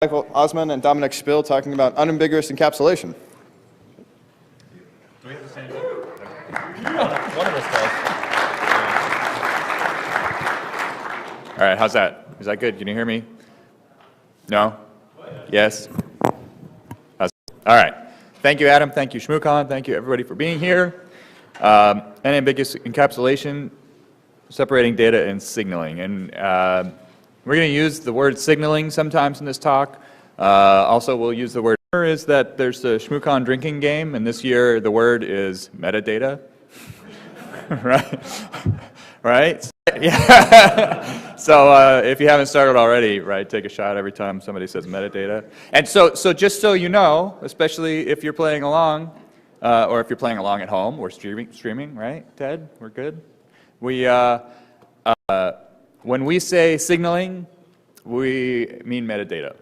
Ossmann and Dominic Spill talking about unambiguous encapsulation. Do we have the same? One of us does. All right, how's that? Is that good? Can you hear me? No? Yes? All right. Thank you, Adam. Thank you, ShmooCon. Thank you, everybody, for being here. Unambiguous encapsulation, separating data and signaling. And we're going to use the word signaling sometimes in this talk. Also, we'll use the word is that there's the ShmooCon drinking game, and this year the word is metadata. Right? Right? Yeah. So if you haven't started already, right, take a shot every time somebody says metadata. And so just so you know, especially if you're playing along, or if you're playing along at home or streaming, right, Ted? We're good? When we say signaling, we mean metadata.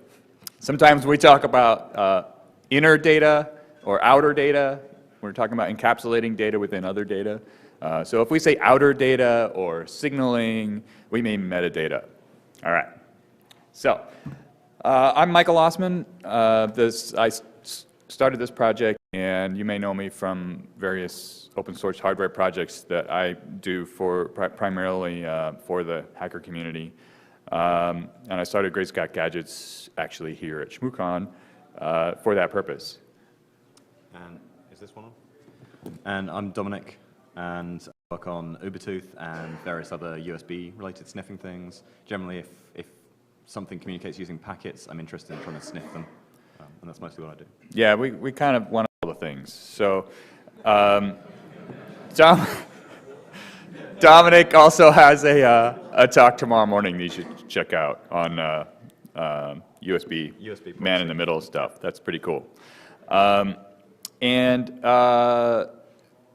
Sometimes we talk about inner data or outer data. We're talking about encapsulating data within other data. So if we say outer data or signaling, we mean metadata. All right. So I'm Michael Ossmann. I started this project, and you may know me from various open source hardware projects that I do for primarily for the hacker community. And I started Great Scott Gadgets actually here at ShmooCon for that purpose. And is this one on? And I'm Dominic, and I work on Ubertooth and various other USB-related sniffing things. Generally, if something communicates using packets, I'm interested in trying to sniff them, and that's mostly what I do. Yeah, we kind of want all the things. So Dominic also has a talk tomorrow morning that you should check out on USB man in the middle stuff. That's pretty cool.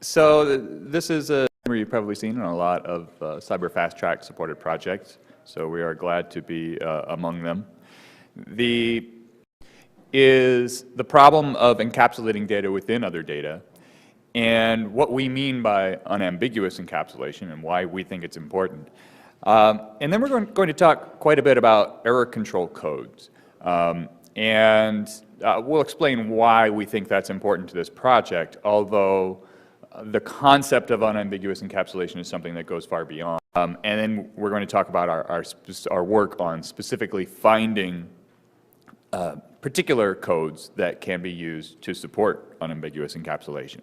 So this is a number you've probably seen in a lot of cyber fast track supported projects. So we are glad to be among them. The problem of encapsulating data within other data, and what we mean by unambiguous encapsulation and why we think it's important. And then we're going to talk quite a bit about error control codes. And we'll explain why we think that's important to this project, although the concept of unambiguous encapsulation is something that goes far beyond. And then we're going to talk about our work on specifically finding particular codes that can be used to support unambiguous encapsulation.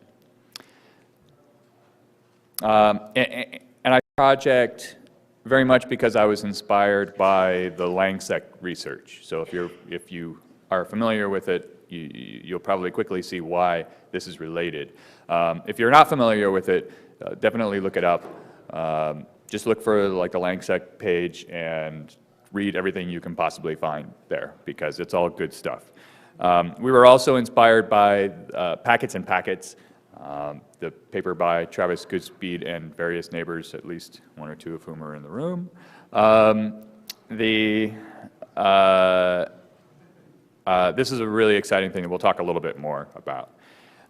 And I project very much because I was inspired by the Langsec research. So if you are familiar with it, you'll probably quickly see why this is related. If you're not familiar with it, definitely look it up. Just look for like the Langsec page and read everything you can possibly find there, because it's all good stuff. We were also inspired by Packets and Packets, the paper by Travis Goodspeed and various neighbors, at least one or two of whom are in the room. This is a really exciting thing that we'll talk a little bit more about.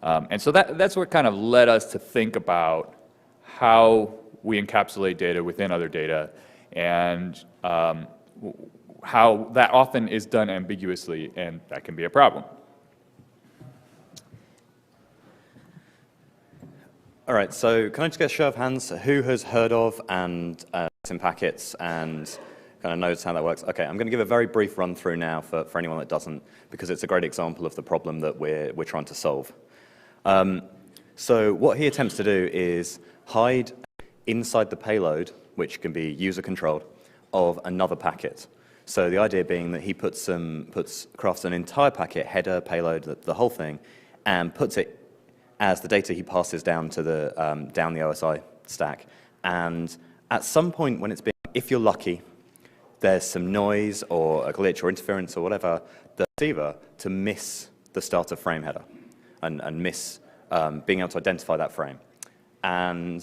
And so that's what kind of led us to think about how we encapsulate data within other data, and how that often is done ambiguously, and that can be a problem. All right, so can I just get a show of hands? Who has heard of and in packets and kind of knows how that works? Okay, I'm going to give a very brief run through now for anyone that doesn't, because it's a great example of the problem that we're trying to solve. So what he attempts to do is hide inside the payload, which can be user-controlled, of another packet. So the idea being that he crafts an entire packet, header, payload, the whole thing, and puts it as the data he passes down to the down the OSI stack. And at some point when it's being, if you're lucky, there's some noise or a glitch or interference or whatever, the receiver to miss the starter frame header and miss being able to identify that frame. And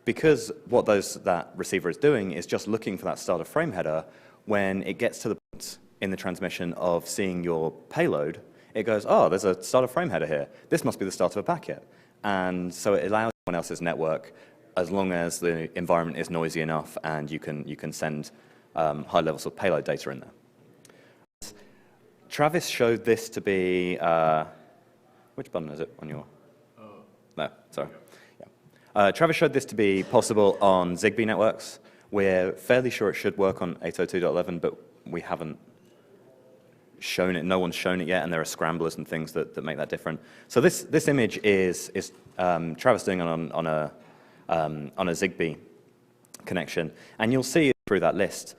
because what that receiver is doing is just looking for that starter frame header, when it gets to the point in the transmission of seeing your payload, it goes, oh, there's a starter frame header here. This must be the start of a packet. And so it allows someone else's network, as long as the environment is noisy enough and you can send high levels of payload data in there. Travis showed this to be, which button is it on your? No, sorry. Yeah. Travis showed this to be possible on Zigbee networks. We're fairly sure it should work on 802.11, but we haven't shown it. No one's shown it yet, and there are scramblers and things that make that different. So this image is Travis doing it on a Zigbee connection, and you'll see through that list,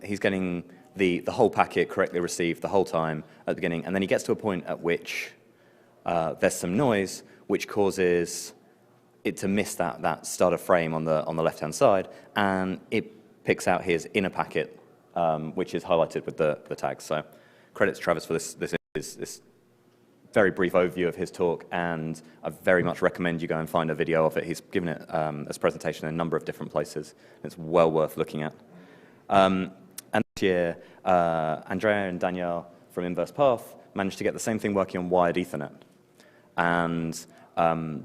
he's getting the whole packet correctly received the whole time at the beginning, and then he gets to a point at which there's some noise, which causes it to miss that starter frame on the left-hand side, and it picks out his inner packet, which is highlighted with the tags. So credits Travis for this very brief overview of his talk, and I very much recommend you go and find a video of it. He's given it as a presentation in a number of different places. It's well worth looking at. And this year, Andrea and Danielle from Inverse Path managed to get the same thing working on wired Ethernet. And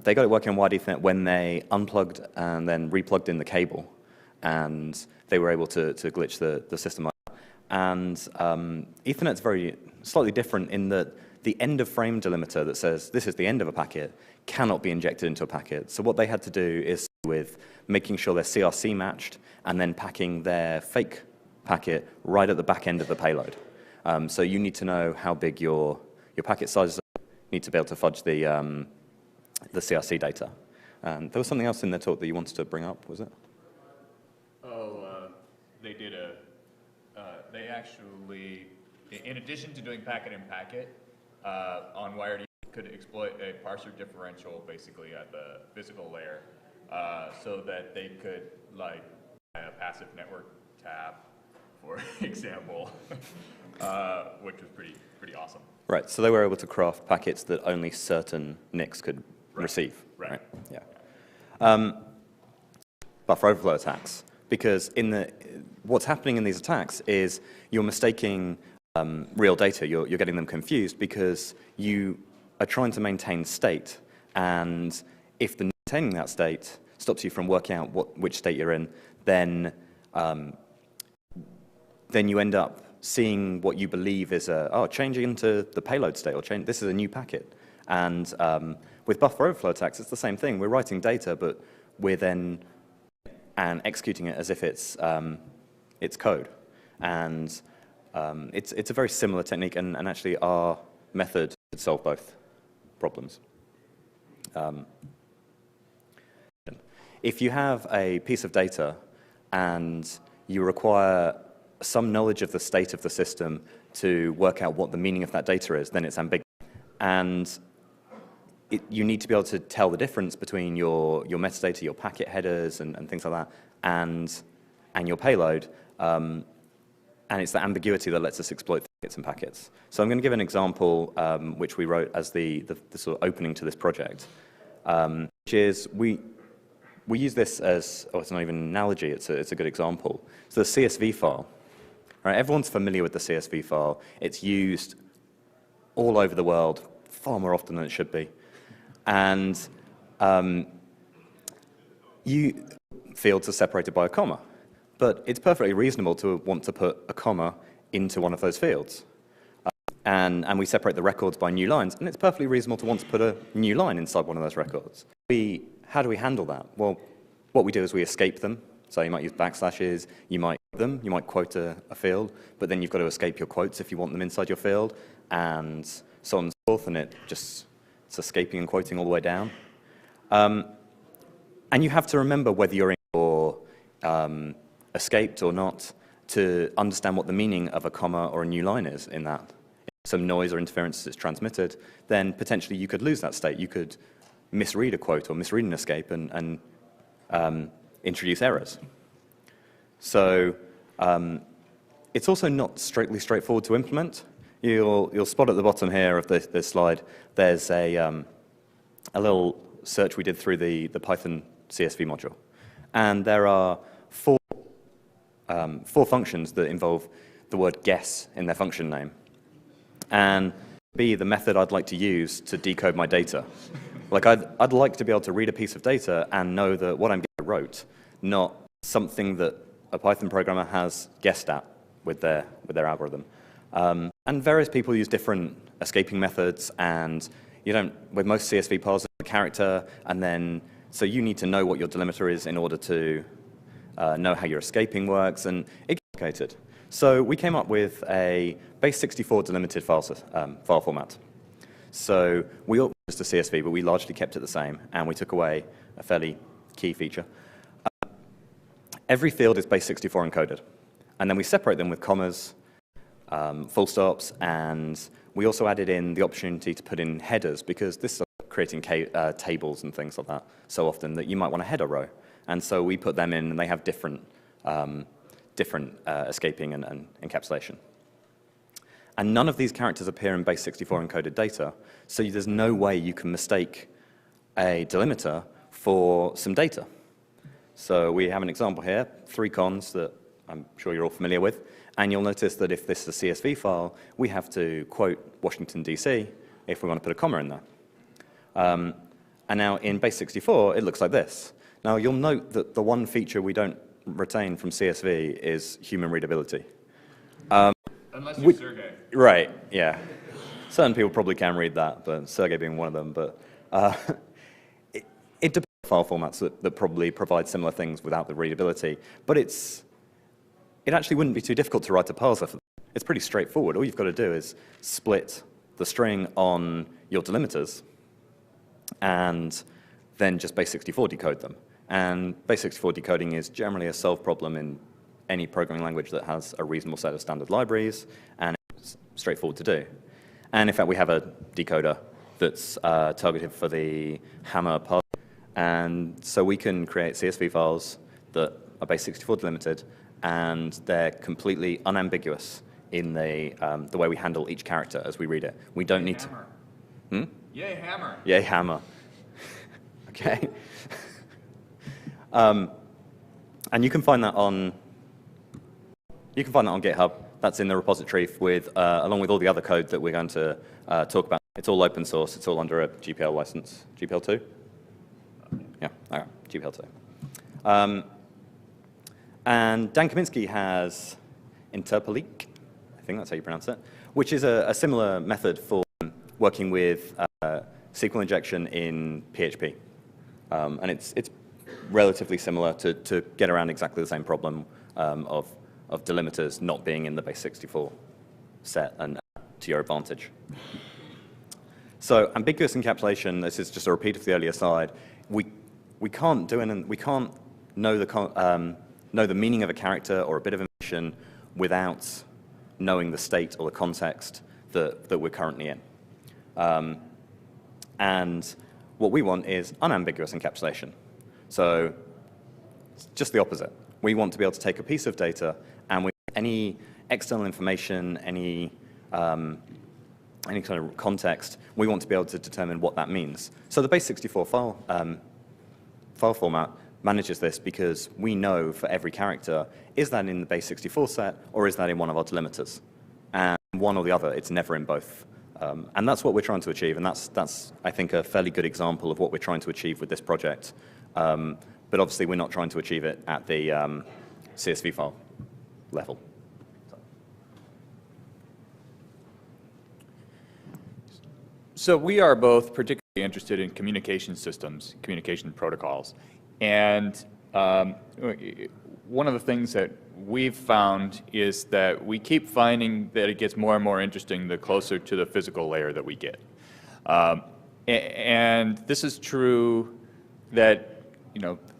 they got it working on wired Ethernet when they unplugged and then replugged in the cable. And they were able to glitch the system like that. And Ethernet's slightly different in that the end of frame delimiter that says this is the end of a packet cannot be injected into a packet. So what they had to do is with making sure they're CRC matched and then packing their fake packet right at the back end of the payload. So you need to know how big your packet sizes are. You need to be able to fudge the CRC data. There was something else in their talk that you wanted to bring up, was it? They did they actually, in addition to doing packet-in-packet, on wired Ethernet, could exploit a parser differential basically at the physical layer, so that they could, like, a passive network tab, for example, which was pretty awesome. Right, so they were able to craft packets that only certain NICs could receive. Right. Yeah. Buffer overflow attacks, because what's happening in these attacks is you're mistaking real data. You're getting them confused because you are trying to maintain state, and if the maintaining that state stops you from working out which state you're in, then you end up seeing what you believe is changing into the payload state, or this is a new packet. And with buffer overflow attacks, it's the same thing. We're writing data, but we're then executing it as if it's code. And it's a very similar technique, and actually our method could solve both problems. If you have a piece of data and you require some knowledge of the state of the system to work out what the meaning of that data is, then it's ambiguous. And you need to be able to tell the difference between your metadata, your packet headers, and things like that, and your payload. And it's the ambiguity that lets us exploit packets and packets. So I'm going to give an example which we wrote as the sort of opening to this project, which is we use this as, it's not even an analogy, it's a good example. So the CSV file, right? Everyone's familiar with the CSV file. It's used all over the world, far more often than it should be. And fields are separated by a comma. But it's perfectly reasonable to want to put a comma into one of those fields. And we separate the records by new lines, and it's perfectly reasonable to want to put a new line inside one of those records. How do we handle that? Well, what we do is we escape them. So you might use backslashes, you might quote a field, but then you've got to escape your quotes if you want them inside your field, and so on and so forth, and it's escaping and quoting all the way down. And you have to remember whether you're in your escaped or not to understand what the meaning of a comma or a new line is in that. If some noise or interference is transmitted, then potentially you could lose that state. You could misread a quote or misread an escape and introduce errors. So it's also not strictly straightforward to implement. You'll spot at the bottom here of this slide, there's a little search we did through the Python CSV module. And there are four functions that involve the word guess in their function name. And be the method I'd like to use to decode my data. Like I'd like to be able to read a piece of data and know that what I'm getting wrote, not something that a Python programmer has guessed at with their algorithm. And various people use different escaping methods, and you don't, with most CSV files, a character, and then, so you need to know what your delimiter is in order to know how your escaping works, and it gets complicated. So we came up with a base64 delimited file format. So we all used a CSV, but we largely kept it the same, and we took away a fairly key feature. Every field is base64 encoded, and then we separate them with commas, full stops, and we also added in the opportunity to put in headers, because this is creating tables and things like that so often that you might want a header row. And so we put them in, and they have different escaping and encapsulation. And none of these characters appear in base64 encoded data, so there's no way you can mistake a delimiter for some data. So we have an example here, 3 cons that I'm sure you're all familiar with. And you'll notice that if this is a CSV file, we have to quote Washington, D.C. if we want to put a comma in there. And now in base64, it looks like this. Now you'll note that the one feature we don't retain from CSV is human readability. Unless you're Sergey. Right, yeah. Certain people probably can read that, but Sergey being one of them. But it depends on file formats that probably provide similar things without the readability. But it actually wouldn't be too difficult to write a parser for that. It's pretty straightforward. All you've got to do is split the string on your delimiters and then just base64 decode them. And base64 decoding is generally a solved problem in any programming language that has a reasonable set of standard libraries, and it's straightforward to do. And in fact, we have a decoder that's targeted for the Hammer parser. And so we can create CSV files that are base64 delimited, and they're completely unambiguous in the way we handle each character as we read it. We don't need to... Yay, Hammer. Yay, Hammer. Okay. And you can find that on GitHub. That's in the repository with along with all the other code that we're going to talk about. It's all open source. It's all under a GPL license. GPL2? Yeah, all right, GPL2. And Dan Kaminsky has Interpolate, I think that's how you pronounce it, which is a similar method for working with SQL injection in PHP. And it's relatively similar to get around exactly the same problem of delimiters not being in the base64 set and to your advantage. So ambiguous encapsulation, this is just a repeat of the earlier slide. We can't know the meaning of a character or a bit of information without knowing the state or the context that we're currently in. And what we want is unambiguous encapsulation. So it's just the opposite. We want to be able to take a piece of data and with any external information, any kind of context, we want to be able to determine what that means. So the base64 file format manages this because we know for every character, is that in the base64 set or is that in one of our delimiters? And one or the other, it's never in both. And that's what we're trying to achieve, and that's I think, a fairly good example of what we're trying to achieve with this project. But obviously, we're not trying to achieve it at the CSV file level. So we are both particularly interested in communication systems, communication protocols. And one of the things that we've found is that we keep finding that it gets more and more interesting the closer to the physical layer that we get. And this is true that,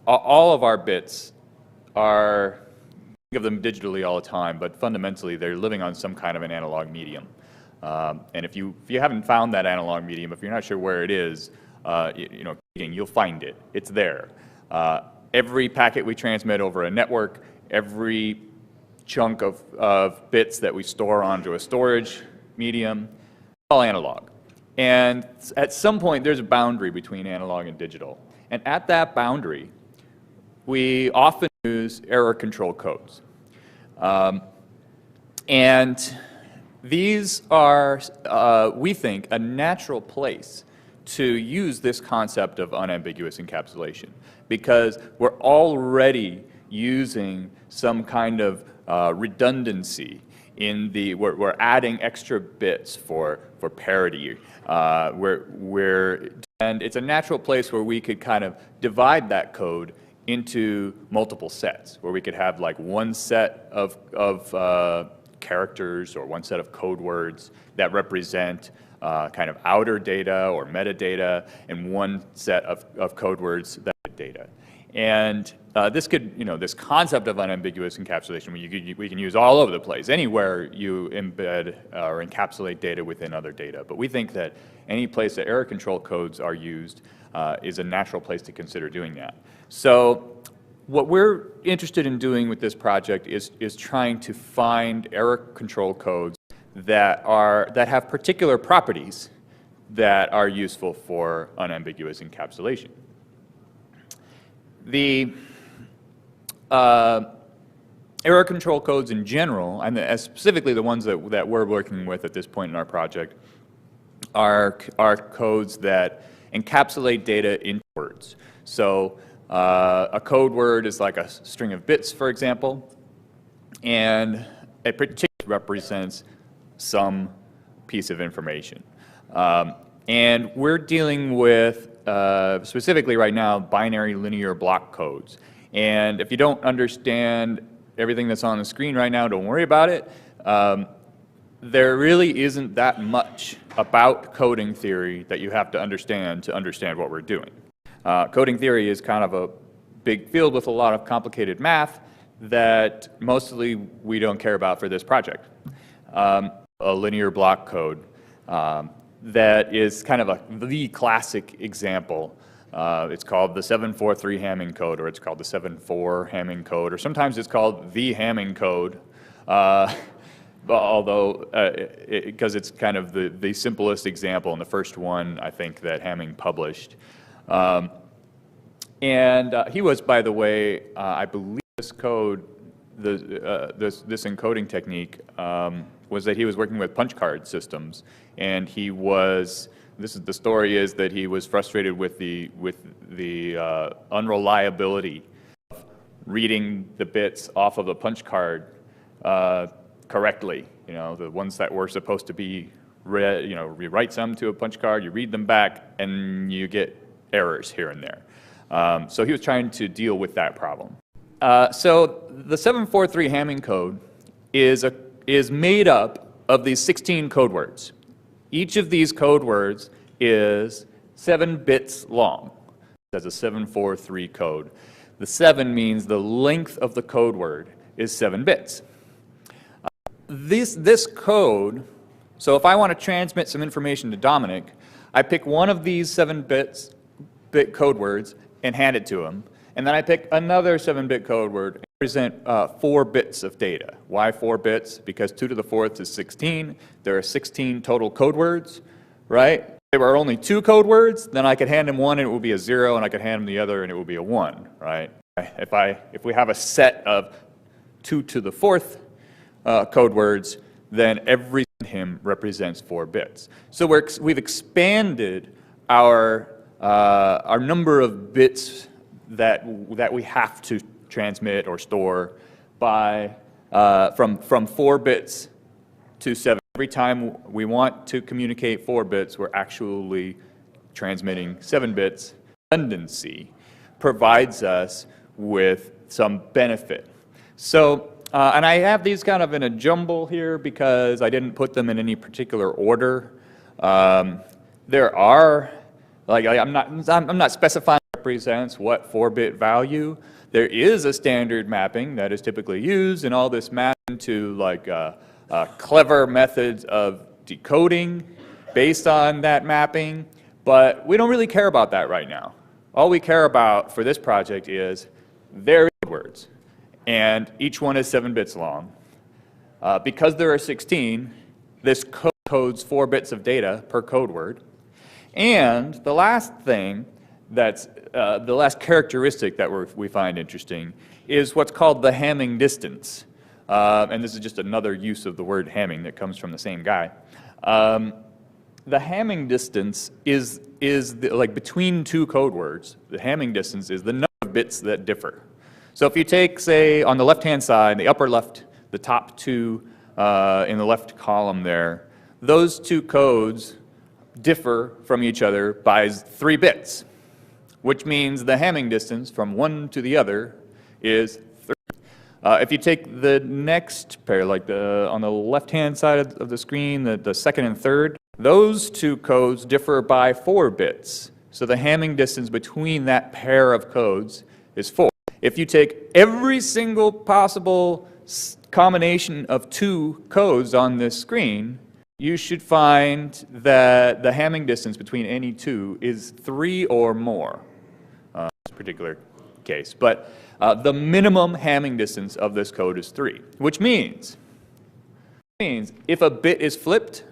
all of our bits are, think of them digitally all the time, but fundamentally they're living on some kind of an analog medium. And if you haven't found that analog medium, if you're not sure where it is, you'll find it. It's there. Every packet we transmit over a network, every chunk of bits that we store onto a storage medium, all analog. And at some point, there's a boundary between analog and digital. And at that boundary, we often use error control codes. And these are, we think, a natural place to use this concept of unambiguous encapsulation, because we're already using some kind of redundancy we're adding extra bits for parity. And it's a natural place where we could kind of divide that code into multiple sets, where we could have like one set of characters or one set of code words that represent kind of outer data or metadata, and one set of code words that are data. And this could, this concept of unambiguous encapsulation, we can use all over the place, anywhere you embed or encapsulate data within other data. But we think that any place that error control codes are used is a natural place to consider doing that. So what we're interested in doing with this project is trying to find error control codes that have particular properties that are useful for unambiguous encapsulation. The error control codes in general, and specifically the ones that we're working with at this point in our project, are codes that encapsulate data into words. So a code word is like a string of bits, for example, and a particular represents some piece of information. And we're dealing with, specifically right now, binary linear block codes. And if you don't understand everything that's on the screen right now, don't worry about it. There really isn't that much about coding theory that you have to understand what we're doing. Coding theory is kind of a big field with a lot of complicated math that mostly we don't care about for this project. A linear block code that is kind of the classic example. It's called the 743 Hamming code, or it's called the 7.4 Hamming code, or sometimes it's called the Hamming code, although, because it's kind of the simplest example and the first one, I think, that Hamming published. And he was, by the way, I believe this code, this encoding technique, was that he was working with punch card systems, and the story is that he was frustrated with the unreliability of reading the bits off of the punch card correctly. The ones that were supposed to be read, you write some to a punch card, you read them back, and you get errors here and there. So he was trying to deal with that problem. So the 743 Hamming code is made up of these 16 code words. Each of these code words is 7 bits long. That's a 743 code. The 7 means the length of the code word is 7 bits. This code, so if I want to transmit some information to Dominic, I pick one of these 7-bit code words and hand it to him. And then I pick another 7-bit code word and represent 4 bits of data. Why 4 bits? Because 2 to the 4th is 16. There are 16 total code words, right? If there were only 2 code words, then I could hand him one and it would be a 0, and I could hand him the other and it would be a 1, right? If we have a set of 2 to the 4th code words, then every him represents 4 bits. So we've expanded our number of bits that we have to transmit or store by from 4 bits to 7. Every time we want to communicate 4 bits, we're actually transmitting 7 bits. Redundancy provides us with some benefit. So, and I have these kind of in a jumble here because I didn't put them in any particular order. There are, I'm not specifying represents what 4-bit value. There is a standard mapping that is typically used, and all this maps into clever methods of decoding based on that mapping, but we don't really care about that right now. All we care about for this project is their words, and each one is 7 bits long. Because there are 16, this codes 4 bits of data per code word. And the last thing that's the last characteristic that we find interesting is what's called the Hamming distance. And this is just another use of the word Hamming that comes from the same guy. The Hamming distance is between 2 code words. The Hamming distance is the number of bits that differ. So if you take, say, on the left-hand side, the upper left, the top 2 in the left column there, those two codes differ from each other by 3 bits, which means the Hamming distance from one to the other is 3. If you take the next pair, like on the left-hand side of the screen, the second and third, those two codes differ by 4 bits. So the Hamming distance between that pair of codes is 4. If you take every single possible combination of 2 codes on this screen, you should find that the Hamming distance between any 2 is 3 or more in this particular case. But the minimum Hamming distance of this code is 3, which means if a bit is flipped,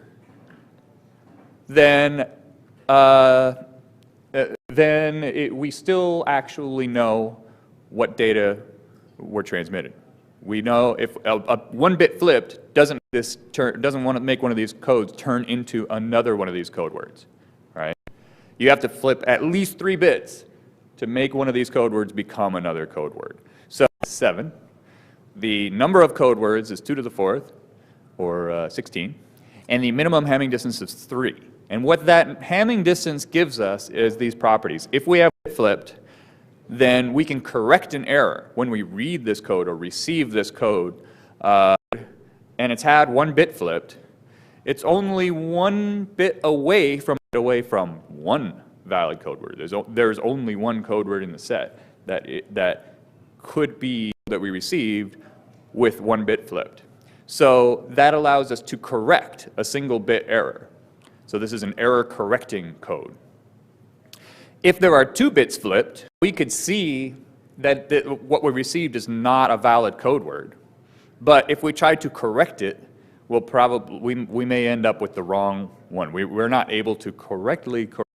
then we still actually know what data were transmitted. We know if one bit flipped doesn't want to make one of these codes turn into another one of these code words, right? You have to flip at least 3 bits to make one of these code words become another code word. So 7. The number of code words is 2 to the 4th, or 16, and the minimum Hamming distance is 3. And what that Hamming distance gives us is these properties. If we have it flipped, then we can correct an error when we read this code or receive this code, and it's had 1 bit flipped. It's only 1 bit away from one valid code word. There's only one code word in the set that could be that we received with 1 bit flipped. So that allows us to correct a single bit error. So this is an error correcting code. If there are 2 bits flipped, we could see that what we received is not a valid code word. But if we try to correct it, we may end up with the wrong one. We're not able to correctly correct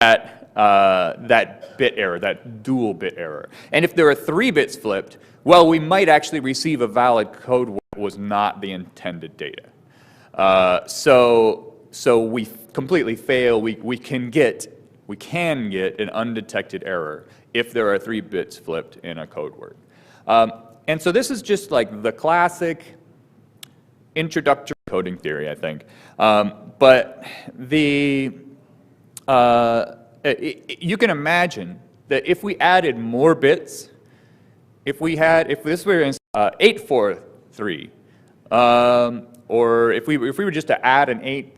that bit error, that dual bit error. And if there are 3 bits flipped, well, we might actually receive a valid code word that was not the intended data. So we completely fail. We can get an undetected error if there are 3 bits flipped in a code word. And so this is just like the classic introductory coding theory, I think. But you can imagine that if we added more bits, if this were 843, or if we were just to add an 8th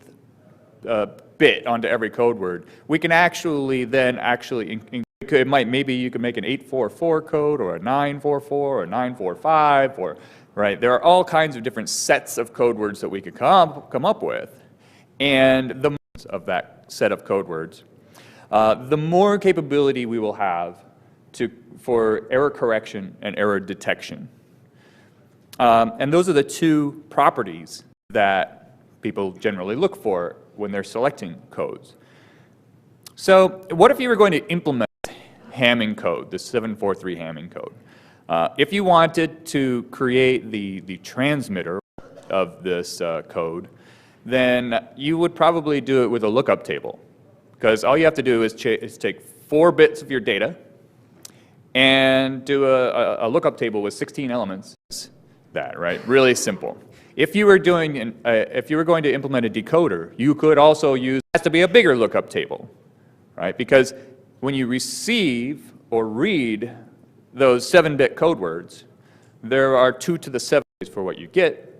bit onto every code word, we can maybe you could make an 844 code, or a 944, or a 945, or right. There are all kinds of different sets of code words that we could come up with, and the more of that set of code words, the more capability we will have for error correction and error detection. And those are the 2 properties that people generally look for when they're selecting codes. So what if you were going to implement Hamming code, the 743 Hamming code? If you wanted to create the transmitter of this code, then you would probably do it with a lookup table, because all you have to do is take 4 bits of your data and do a lookup table with 16 elements. That, right? Really simple. If you were going to implement a decoder, you could also use, it has to be a bigger lookup table, right? Because when you receive or read those 7-bit code words, there are 2 to the 7th for what you get.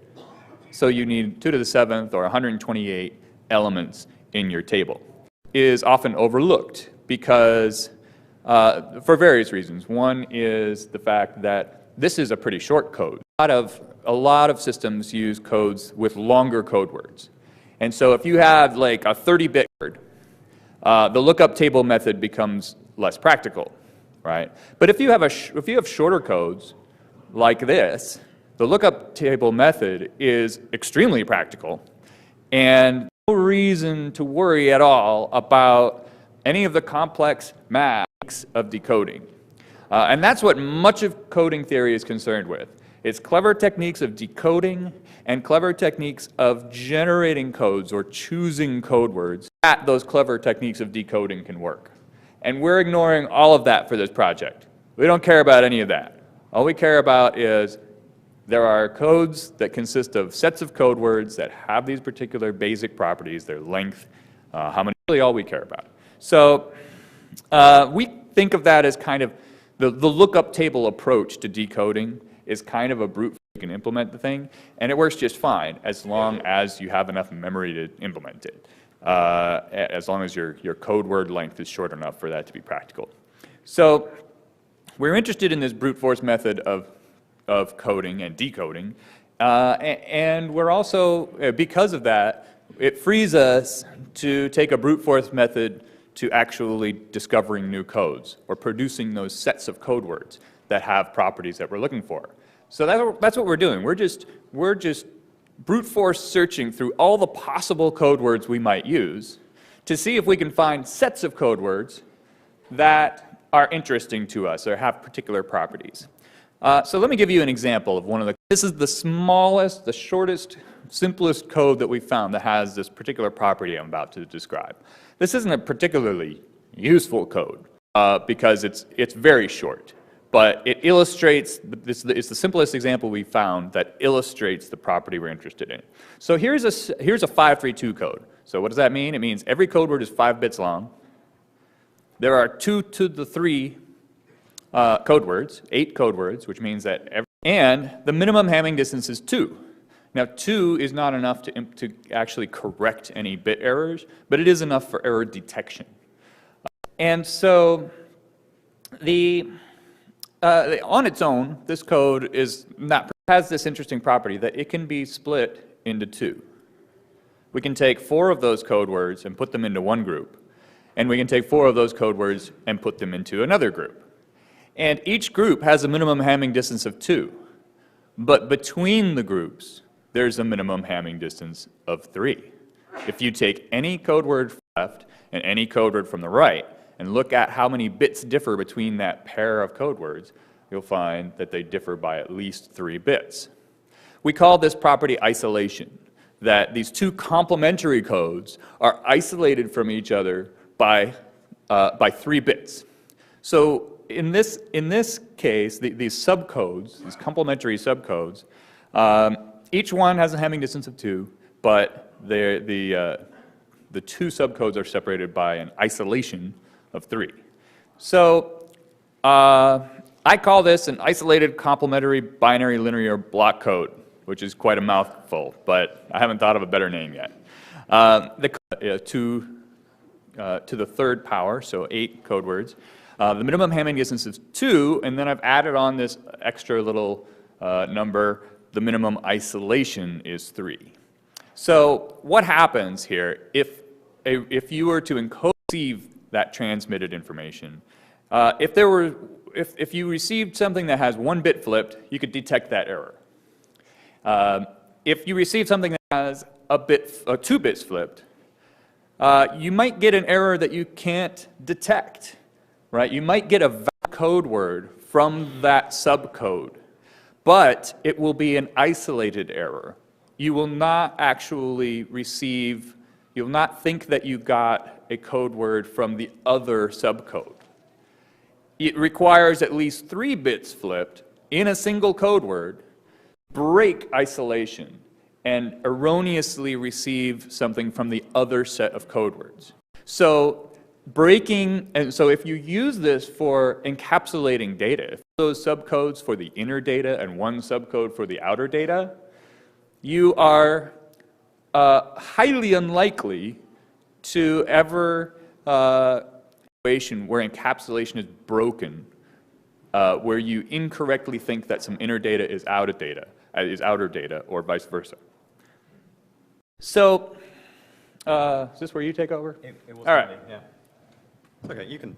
So you need 2 to the 7th, or 128 elements in your table. It is often overlooked because, for various reasons. One is the fact that this is a pretty short code. A lot of systems use codes with longer code words. And so if you have like a 30-bit word, the lookup table method becomes less practical, right? But if you have shorter codes like this, the lookup table method is extremely practical, and no reason to worry at all about any of the complex math of decoding. And that's what much of coding theory is concerned with. It's clever techniques of decoding and clever techniques of generating codes or choosing code words that those clever techniques of decoding can work. And we're ignoring all of that for this project. We don't care about any of that. All we care about is There are codes that consist of sets of code words that have these particular basic properties, their length, how many, really all we care about. So we think of that as kind of the lookup table approach to decoding is kind of a brute force. You can implement the thing, and it works just fine as long as you have enough memory to implement it, as long as your code word length is short enough for that to be practical. So we're interested in this brute force method of coding and decoding, and we're also, because of that, it frees us to take a brute force method to actually discovering new codes or producing those sets of code words that have properties that we're looking for. So that's what we're doing. We're just brute force searching through all the possible code words we might use to see if we can find sets of code words that are interesting to us or have particular properties. So let me give you an example of one of the, this is the smallest, the shortest, simplest code that we found that has this particular property I'm about to describe. This isn't a particularly useful code because it's very short. But it illustrates, it's the simplest example we found that illustrates the property we're interested in. So here's a 532 code. So what does that mean? It means every code word is 5 bits long. There are 2 to the 3 code words, 8 code words, which means that and the minimum Hamming distance is 2. Now 2 is not enough to actually correct any bit errors, but it is enough for error detection. And so on its own, this code has this interesting property that it can be split into 2. We can take 4 of those code words and put them into one group, and we can take 4 of those code words and put them into another group. And each group has a minimum Hamming distance of 2, but between the groups, there's a minimum Hamming distance of 3. If you take any code word from the left and any code word from the right, and look at how many bits differ between that pair of code words, you'll find that they differ by at least 3 bits. We call this property isolation, that these 2 complementary codes are isolated from each other by 3 bits. So in this case, these subcodes, these complementary subcodes, each one has a Hamming distance of 2, but the 2 subcodes are separated by an isolation of 3. So I call this an isolated complementary binary linear block code, which is quite a mouthful, but I haven't thought of a better name yet. To the 3rd power, so 8 code words. The minimum Hamming distance is 2, and then I've added on this extra little number. The minimum isolation is 3. So what happens here if you were to encode that transmitted information? If you received something that has 1 bit flipped, you could detect that error. If you receive something that has 2 bits flipped, you might get an error that you can't detect, right? You might get a valid code word from that subcode, but it will be an isolated error. You will not actually receive, you'll not think that you got a code word from the other subcode. It requires at least 3 bits flipped in a single code word, break isolation, and erroneously receive something from the other set of code words. So if you use this for encapsulating data, if those subcodes for the inner data and 1 subcode for the outer data, you are highly unlikely to ever situation where encapsulation is broken, where you incorrectly think that some inner data is outer data, or vice versa. So, is this where you take over? It was all right. Me, yeah. It's okay, you can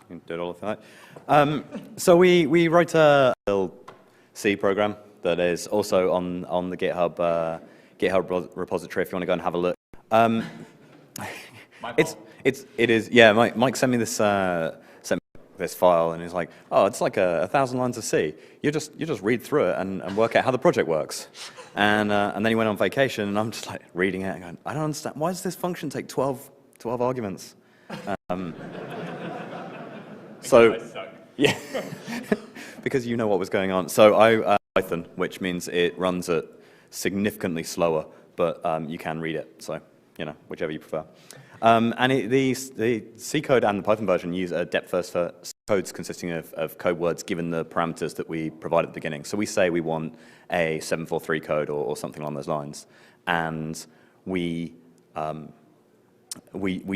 do it all if you like. So we wrote a little C program that is also on the GitHub repository if you want to go and have a look. It is, yeah, Mike sent me this file, and he's like, oh, it's like 1,000 lines of C. You just read through it and work out how the project works. And then he went on vacation, and I'm just like reading it and going, I don't understand. Why does this function take 12 arguments? So, yeah, because you know what was going on. So Python, which means it runs at significantly slower, but you can read it, so, whichever you prefer. The C code and the Python version use a depth-first codes consisting of code words given the parameters that we provide at the beginning. So we say we want a 743 code or something along those lines, and we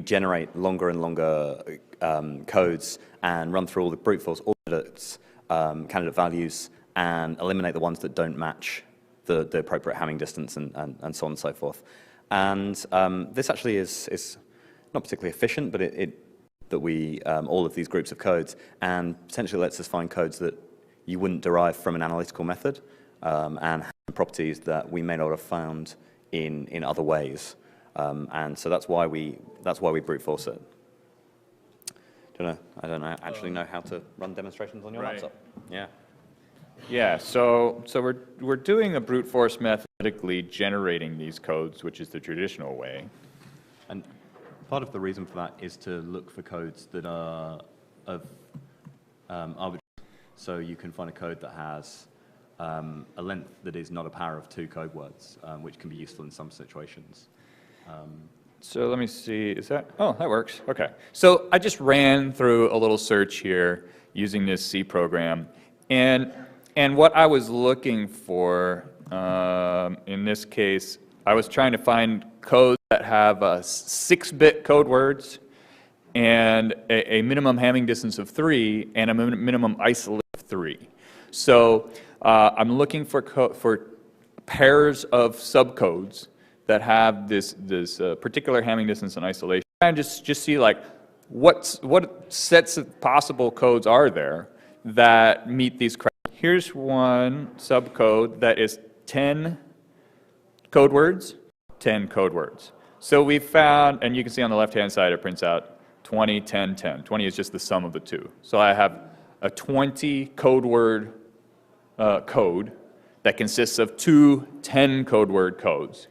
generate longer and longer codes and run through all the brute force candidate values and eliminate the ones that don't match the appropriate Hamming distance and so on and so forth. And this actually is not particularly efficient, but that we all of these groups of codes, and potentially lets us find codes that you wouldn't derive from an analytical method and have properties that we may not have found in other ways. And so that's why we brute force it. I don't actually know how to run demonstrations on your laptop. Yeah. Yeah, so we're doing a brute force methodically generating these codes, which is the traditional way. And part of the reason for that is to look for codes that are of arbitrary. So you can find a code that has a length that is not a power of 2 code words, which can be useful in some situations. So let me see, that works, okay. So I just ran through a little search here using this C program, and what I was looking for, in this case, I was trying to find codes that have 6-bit code words and a minimum Hamming distance of 3 and a minimum isolate of 3. So I'm looking for pairs of subcodes that have this particular Hamming distance and isolation. And just see like what sets of possible codes are there that meet these criteria. Here's one subcode that is 10 code words, 10 code words. So we found, and you can see on the left-hand side it prints out 20, 10, 10. 20 is just the sum of the two. So I have a 20 code word code that consists of 2 10 code word codes,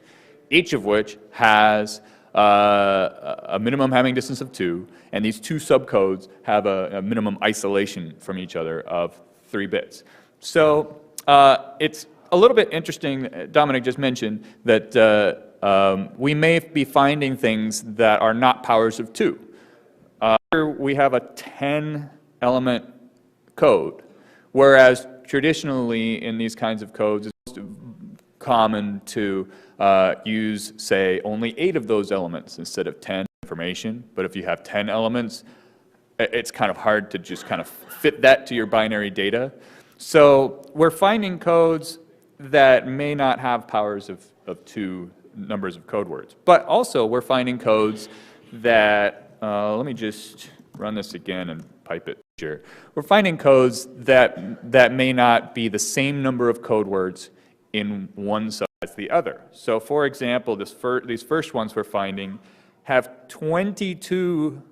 each of which has a minimum Hamming distance of 2, and these 2 subcodes have a minimum isolation from each other of 3 bits. So it's a little bit interesting, Dominic just mentioned, that we may be finding things that are not powers of 2. Here we have a 10-element code, whereas traditionally in these kinds of codes it's common to use, say, only 8 of those elements instead of 10 information. But if you have 10 elements, it's kind of hard to just kind of fit that to your binary data. So we're finding codes that may not have powers of 2 numbers of code words. But also we're finding codes that, let me just run this again and pipe it here. We're finding codes that may not be the same number of code words in one sub as the other. So for example, these first ones we're finding have 22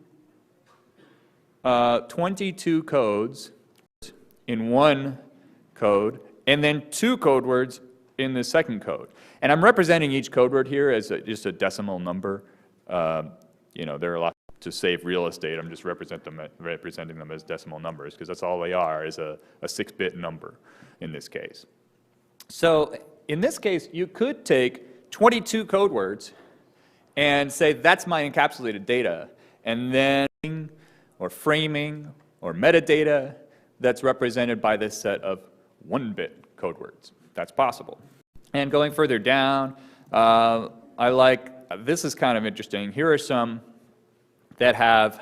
codes in one code, and then 2 code words in the second code. And I'm representing each code word here as just a decimal number. There are a lot to save real estate. I'm just representing them as decimal numbers because that's all they are, is a 6-bit number in this case. So in this case, you could take 22 code words and say that's my encapsulated data, and then or framing or metadata that's represented by this set of 1-bit code words. That's possible. And going further down, this is kind of interesting. Here are some that have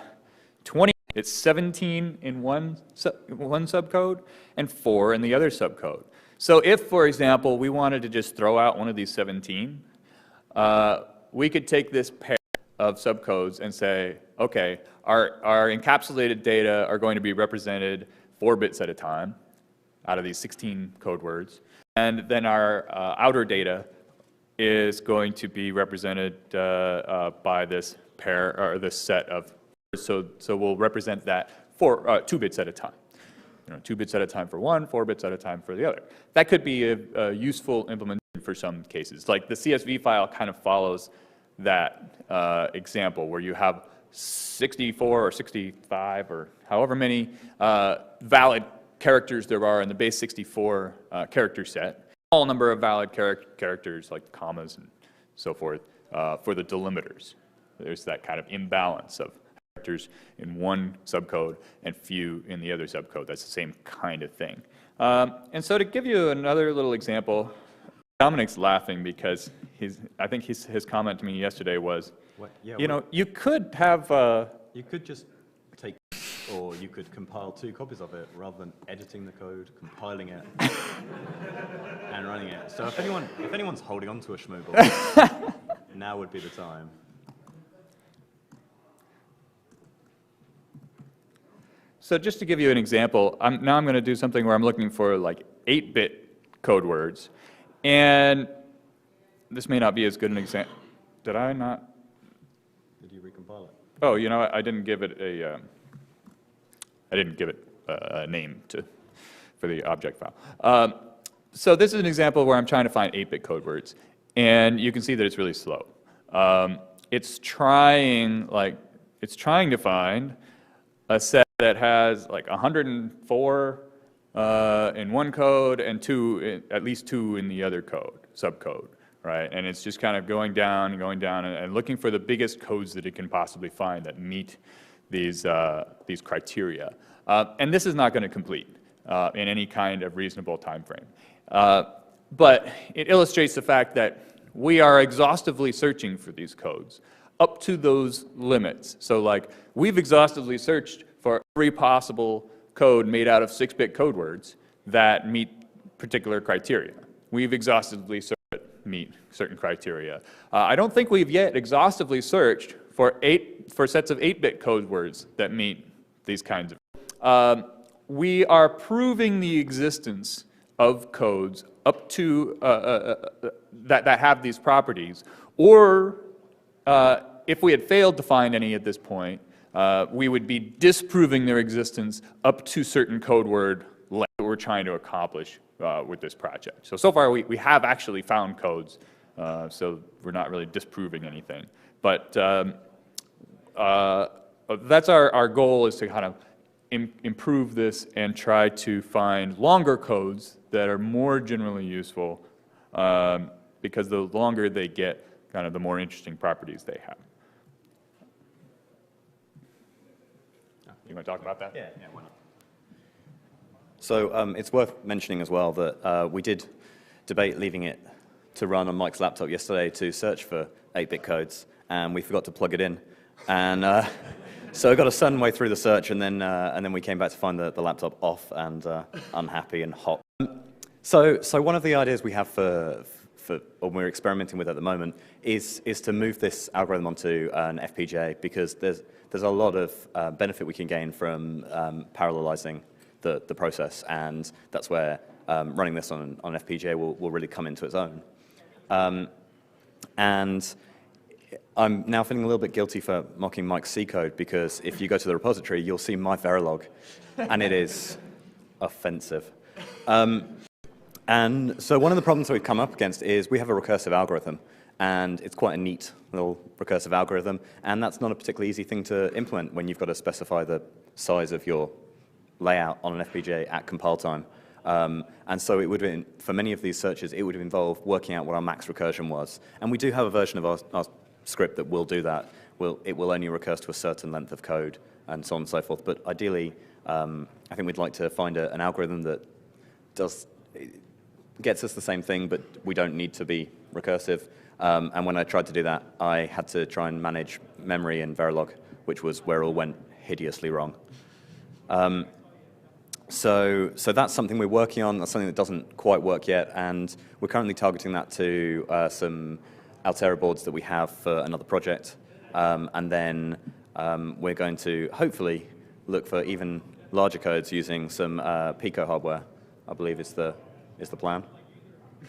20, it's 17 in one subcode and 4 in the other subcode. So if, for example, we wanted to just throw out one of these 17, we could take this pair of subcodes and say, okay, our encapsulated data are going to be represented 4 bits at a time out of these 16 code words. And then our outer data is going to be represented by this pair, or this set of, so we'll represent that 2 bits at a time. 2 bits at a time for one, 4 bits at a time for the other. That could be a useful implementation for some cases. Like the CSV file kind of follows that example where you have 64 or 65 or however many valid characters there are in the base 64 character set, small number of valid characters like commas and so forth for the delimiters. There's that kind of imbalance of characters in one subcode and few in the other subcode. That's the same kind of thing. And so to give you another little example, Dominic's laughing because I think his comment to me yesterday was, you know, you could have... you could just take, or you could compile 2 copies of it rather than editing the code, compiling it, and running it. So if anyone's holding on to a Shmoogle, now would be the time. So just to give you an example, now I'm going to do something where I'm looking for like 8-bit code words. And this may not be as good an example. Did I not? Did you recompile it? Oh, you know, I didn't give it a name for the object file. So this is an example where I'm trying to find 8-bit code words, and you can see that it's really slow. It's trying to find a set that has like 104 in one code and at least 2 in the other subcode, right? And it's just kind of going down and looking for the biggest codes that it can possibly find that meet these criteria. And this is not going to complete in any kind of reasonable time frame. But it illustrates the fact that we are exhaustively searching for these codes up to those limits. So like we've exhaustively searched for every possible code made out of 6-bit code words that meet particular criteria. We've exhaustively searched that meet certain criteria. I don't think we've yet exhaustively searched for sets of 8-bit code words that meet these kinds of. We are proving the existence of codes up to that have these properties, or if we had failed to find any at this point, we would be disproving their existence up to certain code word length that we're trying to accomplish with this project. So far we have actually found codes, so we're not really disproving anything. But that's our goal, is to kind of improve this and try to find longer codes that are more generally useful, because the longer they get, kind of the more interesting properties they have. You want to talk about that? Yeah, why not? So it's worth mentioning as well that we did debate leaving it to run on Mike's laptop yesterday to search for 8-bit codes, and we forgot to plug it in. And so I got a certain way through the search, and then we came back to find the laptop off and unhappy and hot. So one of the ideas we have or we're experimenting with at the moment is to move this algorithm onto an FPGA, because there's a lot of benefit we can gain from parallelizing the process, and that's where running this on an FPGA will really come into its own. And I'm now feeling a little bit guilty for mocking Mike's C code, because if you go to the repository, you'll see my Verilog, and it is offensive. And so one of the problems that we've come up against is we have a recursive algorithm, and it's quite a neat little recursive algorithm, and that's not a particularly easy thing to implement when you've got to specify the size of your layout on an FPGA at compile time. And so it would have been, for many of these searches, it would have involved working out what our max recursion was. And we do have a version of our script that will do that. It will only recurse to a certain length of code, and so on and so forth. But ideally, I think we'd like to find an algorithm that gets us the same thing, but we don't need to be recursive. And when I tried to do that, I had to try and manage memory in Verilog, which was where it all went hideously wrong. So that's something we're working on. That's something that doesn't quite work yet, and we're currently targeting that to some Altera boards that we have for another project. And then we're going to hopefully look for even larger codes using some Pico hardware, I believe is the plan.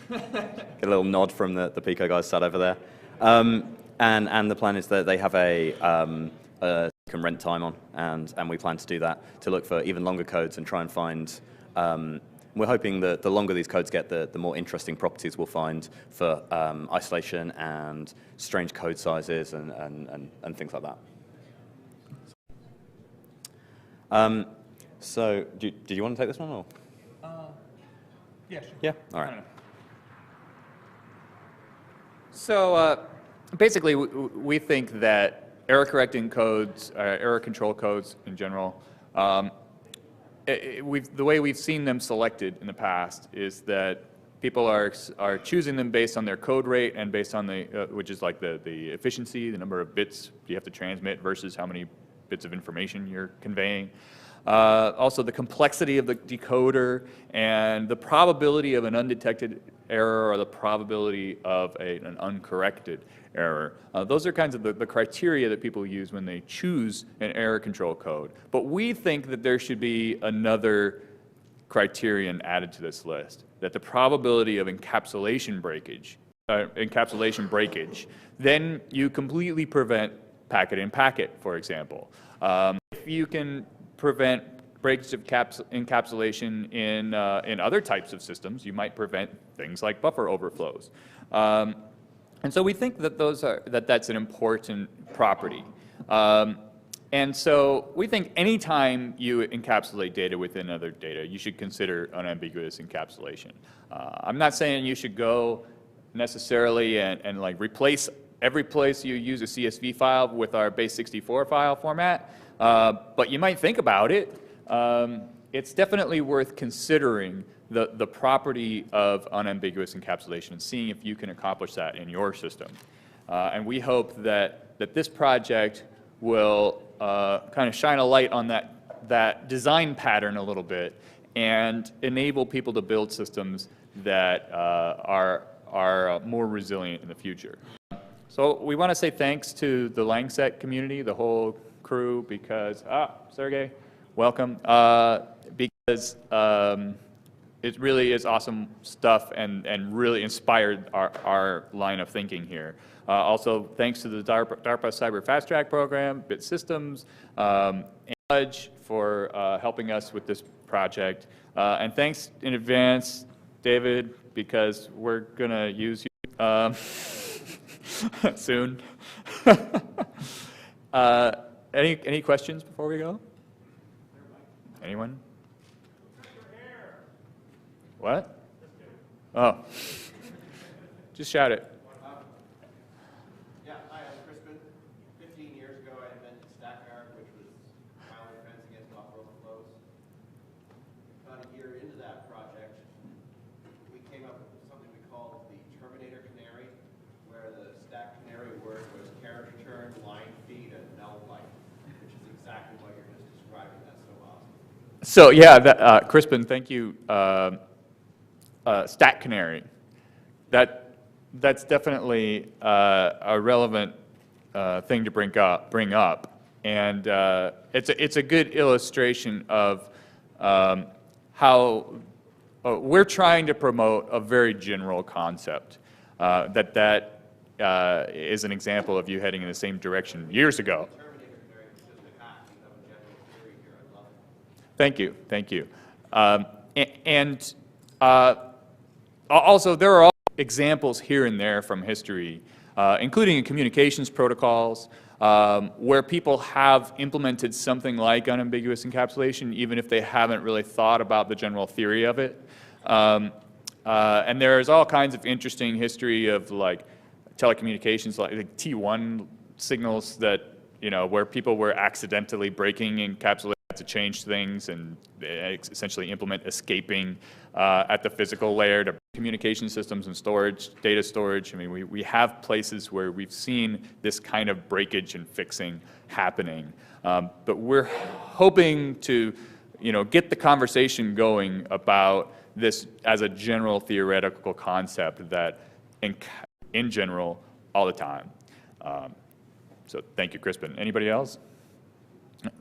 Get a little nod from the Pico guys sat over there. And the plan is that they have can rent time on, and we plan to do that, to look for even longer codes and try and find, we're hoping that the longer these codes get, the more interesting properties we'll find for isolation and strange code sizes and things like that. So, did you want to take this one, or? Yeah, sure. Yeah, all right. So basically, we think that error correcting codes, error control codes in general, the way we've seen them selected in the past is that people are choosing them based on their code rate and based on which is like the efficiency, the number of bits you have to transmit versus how many bits of information you're conveying. Also the complexity of the decoder and the probability of an undetected error or the probability of an uncorrected error. Those are kinds of the criteria that people use when they choose an error control code. But we think that there should be another criterion added to this list, that the probability of encapsulation breakage, then you completely prevent packet-in-packet, for example. If you can prevent breakage of encapsulation in other types of systems, you might prevent things like buffer overflows. And so we think that that's an important property. And so we think anytime you encapsulate data within other data, you should consider unambiguous encapsulation. I'm not saying you should go necessarily and like replace every place you use a CSV file with our base64 file format, but you might think about it. It's definitely worth considering the property of unambiguous encapsulation and seeing if you can accomplish that in your system. And we hope that this project will kind of shine a light on that design pattern a little bit and enable people to build systems that are more resilient in the future. So we want to say thanks to the Langsec community, the whole crew, because, Sergey, welcome, because it really is awesome stuff and really inspired our line of thinking here. Also, thanks to the DARPA Cyber Fast Track program, Bit Systems, and Pledge for helping us with this project. And thanks in advance, David, because we're going to use you soon. Any questions before we go? Anyone? What? Oh. Just shout it. Yeah, hi, I'm Crispin. 15 years ago, I invented StackGuard, which was filing defense against buffer overflows. About a year into that project, we came up with something we called the Terminator Canary, where the stack canary word was character return, line feed, and null byte, which is exactly what you're just describing. That's so awesome. So yeah, Crispin, thank you. Stack Canary. That's definitely a relevant thing to bring up, and it's a good illustration of how we're trying to promote a very general concept. That is an example of you heading in the same direction years ago. Thank you, thank you. Also, there are examples here and there from history, including in communications protocols, where people have implemented something like unambiguous encapsulation, even if they haven't really thought about the general theory of it. And there's all kinds of interesting history of like telecommunications, like T1 signals that, where people were accidentally breaking encapsulation to change things and essentially implement escaping at the physical layer to communication systems and storage, data storage. I mean, we have places where we've seen this kind of breakage and fixing happening. But we're hoping to, get the conversation going about this as a general theoretical concept that in general all the time. So thank you, Crispin. Anybody else?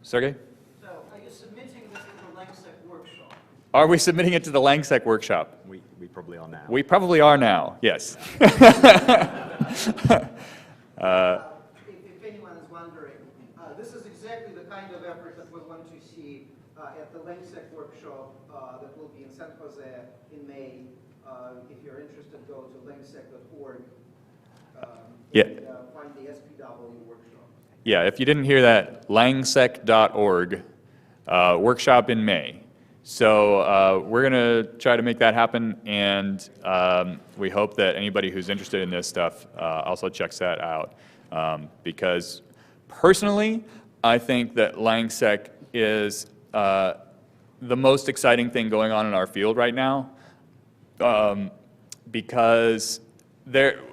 Sergey? So, are you submitting this to the Langsec workshop? Are we submitting it to the Langsec workshop? We probably are now. We probably are now, yes. If anyone is wondering, this is exactly the kind of effort that we want to see at the Langsec workshop that will be in San Jose in May. If you're interested, go to langsec.org and find the SPW workshop. Yeah, if you didn't hear that, langsec.org. workshop in May. So we're going to try to make that happen, and we hope that anybody who's interested in this stuff also checks that out. Because personally, I think that LangSec is the most exciting thing going on in our field right now, because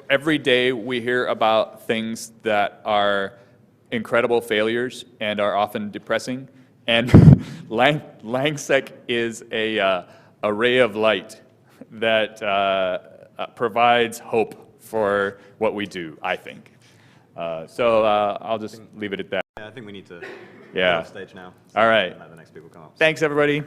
every day we hear about things that are incredible failures and are often depressing, and LangSec is a ray of light that provides hope for what we do, I think. So I'll just leave it at that. Yeah, I think we need to Yeah. go off stage now. All right. Let the next people come up. Thanks, everybody.